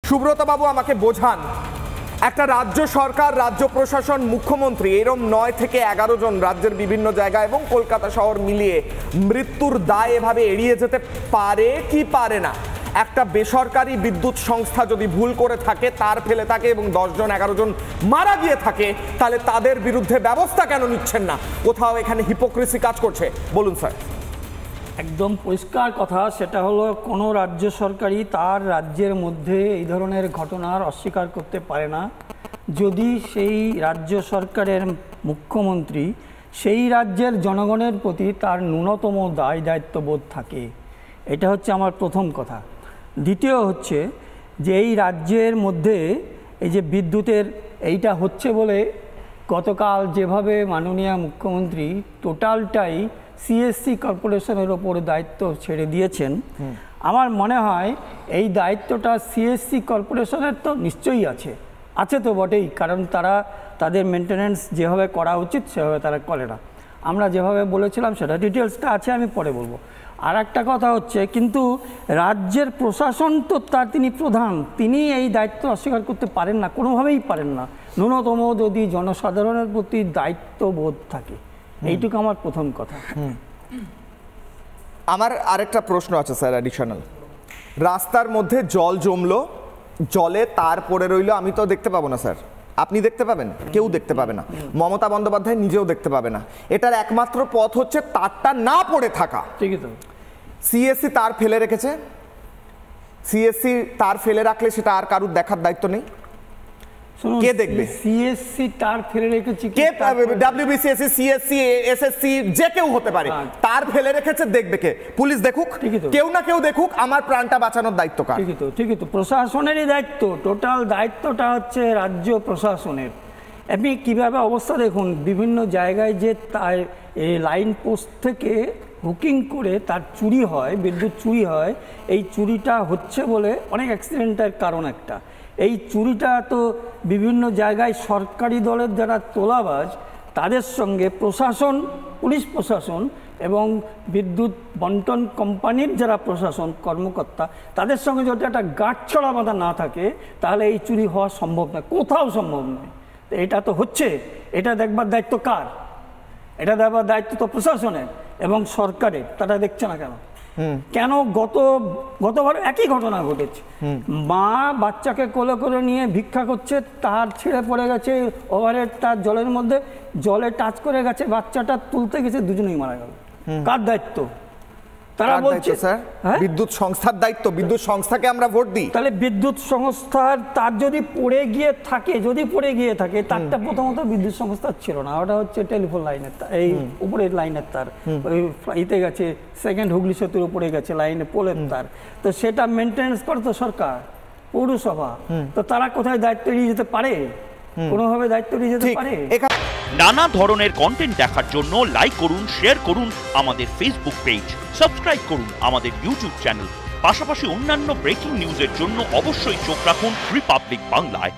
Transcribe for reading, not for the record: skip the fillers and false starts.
সুব্রত বাবু আমাকে বোঝান, একটা রাজ্য সরকার, রাজ্য প্রশাসন, মুখ্যমন্ত্রী এরম 9 থেকে 11 জন রাজ্যের বিভিন্ন জায়গা এবং কলকাতা শহর মিলিয়ে মৃত্যুর দায় এভাবে এড়িয়ে যেতে পারে কি পারে না? একটা বেসরকারি বিদ্যুৎ সংস্থা যদি ভুল করে থাকে, তার ফেলে থাকে এবং 10 জন 11 জন মারা গিয়ে থাকে, তাহলে তাদের বিরুদ্ধে ব্যবস্থা কেন নিচ্ছেন না? কোথাও এখানে হিপোক্রেসি কাজ করছে, বলুন স্যার। একদম পরিষ্কার কথা, সেটা হলো কোনো রাজ্য সরকারই তার রাজ্যের মধ্যে এই ধরনের ঘটনার অস্বীকার করতে পারে না যদি সেই রাজ্য সরকারের মুখ্যমন্ত্রী সেই রাজ্যের জনগণের প্রতি তার ন্যূনতম দায় দায়িত্ববোধ থাকে। এটা হচ্ছে আমার প্রথম কথা। দ্বিতীয় হচ্ছে যে এই রাজ্যের মধ্যে এই যে বিদ্যুতের এইটা হচ্ছে বলে গতকাল যেভাবে মাননীয় মুখ্যমন্ত্রী টোটালটাই সিএসসি কর্পোরেশনের ওপর দায়িত্ব ছেড়ে দিয়েছেন, আমার মনে হয় এই দায়িত্বটা সিএসসি কর্পোরেশনের তো নিশ্চয়ই আছে তো বটেই, কারণ তারা তাদের মেনটেন্যান্স যেভাবে করা উচিত সেভাবে তারা করে না। আমরা যেভাবে বলেছিলাম সেটা ডিটেলসটা আছে, আমি পরে বলবো। আর একটা কথা হচ্ছে, কিন্তু রাজ্যের প্রশাসন তো তিনি প্রধান, তিনি এই দায়িত্ব অস্বীকার করতে পারেন না, কোনোভাবেই পারেন না, ন্যূনতম যদি জনসাধারণের প্রতি দায়িত্ববোধ থাকে। এইটুকু আমার প্রথম কথা। আমার আরেকটা প্রশ্ন আছে স্যার, অ্যাডিশনাল। রাস্তার মধ্যে জল জমলো, জলে তার পড়ে রইলো, আমি তো দেখতে পাবো না স্যার, আপনি দেখতে পাবেন, কেউ দেখতে পাবে না, মমতা বন্দ্যোপাধ্যায় নিজেও দেখতে পাবে না। এটার একমাত্র পথ হচ্ছে তারটা না পড়ে থাকা। ঠিকই তো। সিএসসি তার ফেলে রেখেছে, সিএসসি তার ফেলে রাখলে সেটা আর কারুর দেখার দায়িত্ব নেই। কে দেখবে? সিএসসি তার ফেলে রেখেছে, কে? ডব্লিউবিসিএসসি, সিএসসি, এসএসসি, যে কেউ হতে পারে, তার ফেলে রেখেছে, দেখবে কে? পুলিশ দেখুক, কেউ না কেউ দেখুক, আমার প্রাণটা বাঁচানোর দায়িত্ব কার? ঠিকই তো, প্রশাসনেরই দায়িত্ব, টোটাল দায়িত্বটা হচ্ছে রাজ্য প্রশাসনের। আপনি কিভাবে অবস্থা দেখুন, বিভিন্ন জায়গায় যে তার এই লাইন পোস্ট থেকে হুকিং করে তার চুরি হয়, বিদ্যুৎ চুরি হয়। এই চুরিটা হচ্ছে বলে অনেক অ্যাক্সিডেন্টের কারণ একটা। এই চুরিটা তো বিভিন্ন জায়গায় সরকারি দলের যারা তোলাবাজ তাদের সঙ্গে প্রশাসন, পুলিশ প্রশাসন এবং বিদ্যুৎ বন্টন কোম্পানির যারা প্রশাসন কর্মকর্তা, তাদের সঙ্গে যদি একটা গাঁটছড়া বাঁধা না থাকে তাহলে এই চুরি হওয়া সম্ভব নয়, কোথাও সম্ভব নয়। তো এটা তো হচ্ছে, এটা দেখবার দায়িত্ব কার? এটা দেখবার দায়িত্ব তো প্রশাসনের এবং সরকারের। তারা দেখছে না কেন? কেন? গতবার একই ঘটনা ঘটেছে, মা বাচ্চাকে কোলে করে নিয়ে ভিক্ষা করছে, তার ছিঁড়ে পড়ে গেছে ওভারহেড তার জলের মধ্যে, জলে টাচ করে গেছে, বাচ্চাটা তুলতে গেছে, দুজনেই মারা গেল। কার দায়িত্ব? তারা বলছে বিদ্যুৎ সংস্থার দায়িত্ব। বিদ্যুৎ সংস্থাকে আমরা ভোট দিই, তাহলে বিদ্যুৎ সংস্থার তার যদি পড়ে গিয়ে থাকে, তারটা প্রথমত বিদ্যুৎ সংস্থার ছিল না, ওটা হচ্ছে টেলিফোন লাইনের, এই উপরের লাইনের তার, ওই ফ্লাইতে গেছে, সেকেন্ড হুগলি সেতুর উপরে গেছে লাইনে পোলের তার, তো সেটা মেনটেন্যান্স করে তো সরকার, পৌরসভা। তো তারা কোথায় দায়িত্ব এড়িয়ে যেতে পারে? কোনোভাবে দায়িত্ব এড়িয়ে যেতে পারে? নানা ধরনের কন্টেন্ট দেখার জন্য লাইক করুন, শেয়ার করুন আমাদের ফেসবুক পেজ, সাবস্ক্রাইব করুন আমাদের ইউটিউব চ্যানেল। পাশাপাশি অন্যান্য ব্রেকিং নিউজের জন্য অবশ্যই চোখ রাখুন রিপাবলিক বাংলায়।